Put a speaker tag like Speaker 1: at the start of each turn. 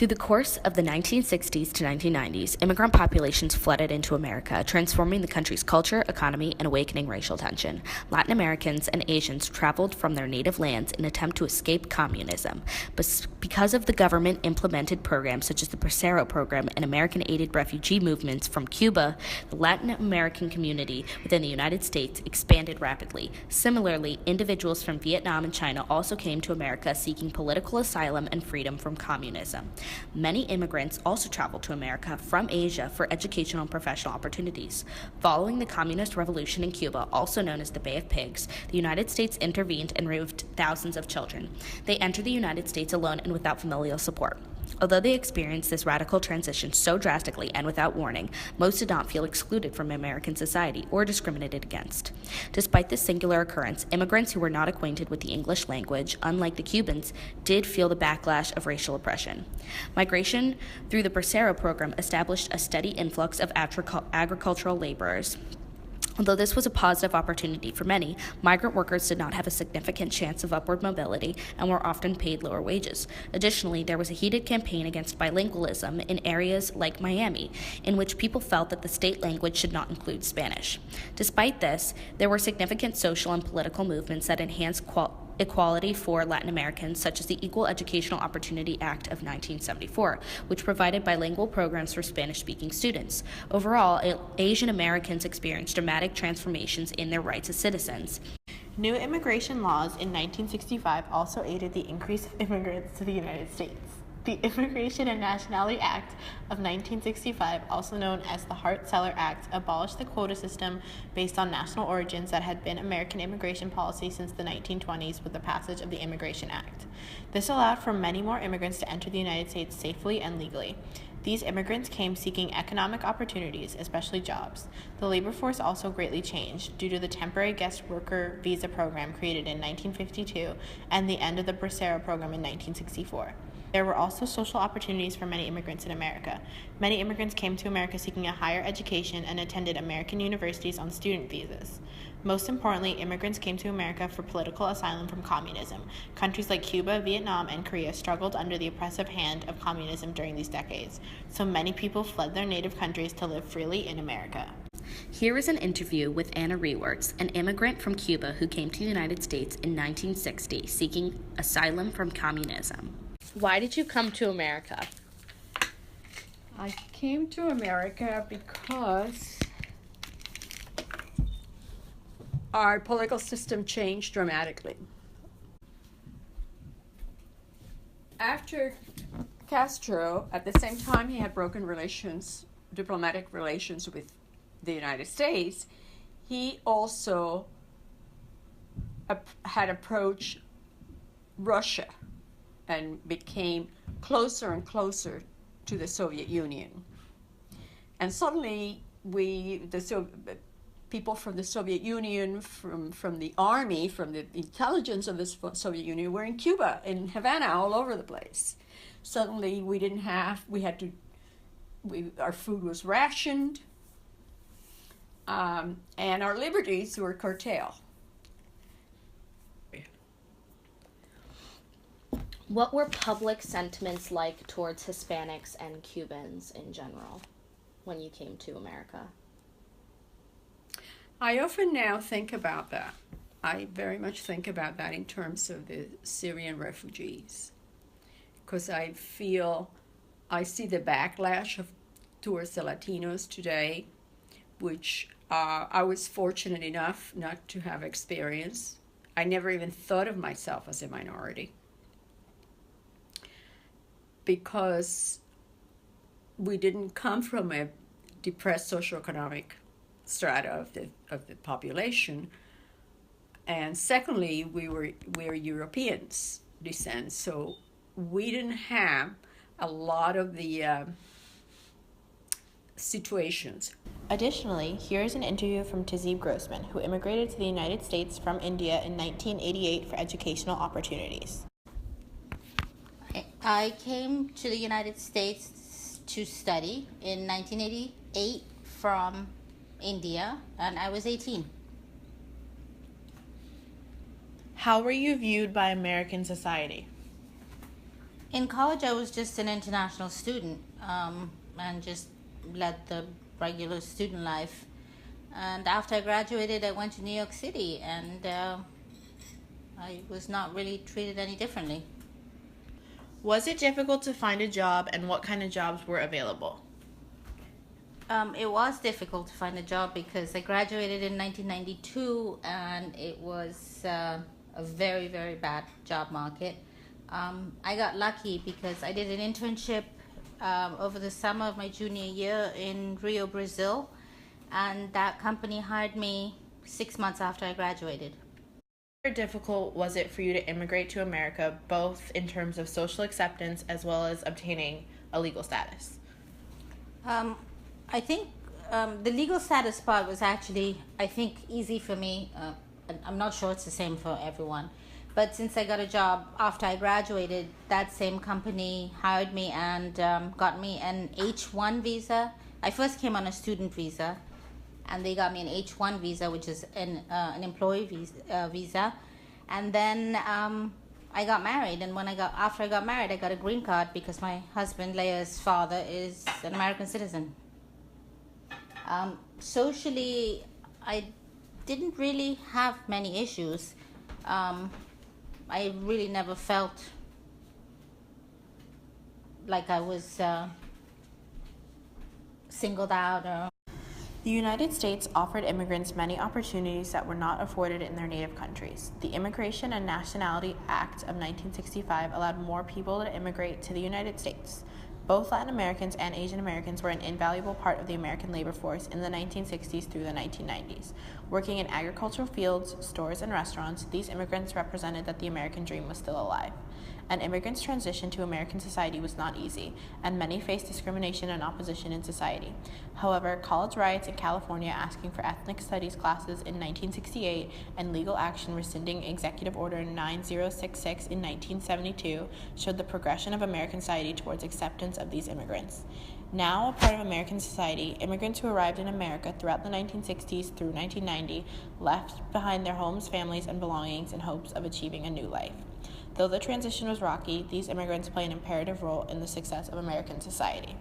Speaker 1: Through the course of the 1960s to 1990s, immigrant populations flooded into America, transforming the country's culture, economy, and awakening racial tension. Latin Americans and Asians traveled from their native lands in an attempt to escape communism. But because of the government-implemented programs such as the Bracero program and American-aided refugee movements from Cuba, the Latin American community within the United States expanded rapidly. Similarly, individuals from Vietnam and China also came to America seeking political asylum and freedom from communism. Many immigrants also traveled to America from Asia for educational and professional opportunities. Following the Communist Revolution in Cuba, also known as the Bay of Pigs, the United States intervened and removed thousands of children. They entered the United States alone and without familial support. Although they experienced this radical transition so drastically and without warning, most did not feel excluded from American society or discriminated against. Despite this singular occurrence, immigrants who were not acquainted with the English language, unlike the Cubans, did feel the backlash of racial oppression. Migration through the Bracero program established a steady influx of agricultural laborers. Although this was a positive opportunity for many, migrant workers did not have a significant chance of upward mobility and were often paid lower wages. Additionally, there was a heated campaign against bilingualism in areas like Miami, in which people felt that the state language should not include Spanish. Despite this, there were significant social and political movements that enhanced equality for Latin Americans, such as the Equal Educational Opportunity Act of 1974, which provided bilingual programs for Spanish-speaking students. Overall, Asian Americans experienced dramatic transformations in their rights as citizens.
Speaker 2: New immigration laws in 1965 also aided the increase of immigrants to the United States. The Immigration and Nationality Act of 1965, also known as the Hart-Celler Act, abolished the quota system based on national origins that had been American immigration policy since the 1920s with the passage of the Immigration Act. This allowed for many more immigrants to enter the United States safely and legally. These immigrants came seeking economic opportunities, especially jobs. The labor force also greatly changed due to the temporary guest worker visa program created in 1952 and the end of the Bracero program in 1964. There were also social opportunities for many immigrants in America. Many immigrants came to America seeking a higher education and attended American universities on student visas. Most importantly, immigrants came to America for political asylum from communism. Countries like Cuba, Vietnam, and Korea struggled under the oppressive hand of communism during these decades, so many people fled their native countries to live freely in America.
Speaker 1: Here is an interview with Anna Rewerts, an immigrant from Cuba who came to the United States in 1960 seeking asylum from communism. Why did you come to America?
Speaker 3: I came to America because our political system changed dramatically. After Castro, at the same time he had broken diplomatic relations with the United States, he also had approached Russia and became closer and closer to the Soviet Union. And suddenly, people from the Soviet Union, from the army, from the intelligence of the Soviet Union, were in Cuba, in Havana, all over the place. Suddenly, our food was rationed, and our liberties were curtailed.
Speaker 1: What were public sentiments like towards Hispanics and Cubans in general when you came to America?
Speaker 3: I often now think about that. I very much think about that in terms of the Syrian refugees, because I see the backlash towards the Latinos today, which I was fortunate enough not to have experienced. I never even thought of myself as a minority, because we didn't come from a depressed socioeconomic strata of the population, and secondly, we're Europeans descent, so we didn't have a lot of the situations.
Speaker 2: Additionally, here is an interview from Tazib Grossman, who immigrated to the United States from India in 1988 for educational opportunities.
Speaker 4: I came to the United States to study in 1988 from India, and I was 18.
Speaker 2: How were you viewed by American society?
Speaker 4: In college, I was just an international student and just led the regular student life. And after I graduated, I went to New York City, and I was not really treated any differently.
Speaker 2: Was it difficult to find a job, and what kind of jobs were available?
Speaker 4: It was difficult to find a job because I graduated in 1992, and it was a very, very bad job market. I got lucky because I did an internship over the summer of my junior year in Rio, Brazil, and that company hired me 6 months after I graduated.
Speaker 2: How difficult was it for you to immigrate to America, both in terms of social acceptance as well as obtaining a legal status?
Speaker 4: I think the legal status part was actually, I think, easy for me. And I'm not sure it's the same for everyone. But since I got a job after I graduated, that same company hired me and got me an H-1 visa. I first came on a student visa, and they got me an H-1 visa, which is an employee visa. And then I got married, and after I got married, I got a green card because my husband, Leia's father, is an American citizen. Socially, I didn't really have many issues. I really never felt like I was singled out or.
Speaker 2: The United States offered immigrants many opportunities that were not afforded in their native countries. The Immigration and Nationality Act of 1965 allowed more people to immigrate to the United States. Both Latin Americans and Asian Americans were an invaluable part of the American labor force in the 1960s through the 1990s. Working in agricultural fields, stores, and restaurants, these immigrants represented that the American dream was still alive. An immigrant's transition to American society was not easy, and many faced discrimination and opposition in society. However, college riots in California asking for ethnic studies classes in 1968 and legal action rescinding Executive Order 9066 in 1972 showed the progression of American society towards acceptance of these immigrants. Now a part of American society, immigrants who arrived in America throughout the 1960s through 1990 left behind their homes, families, and belongings in hopes of achieving a new life. Though the transition was rocky, these immigrants play an imperative role in the success of American society.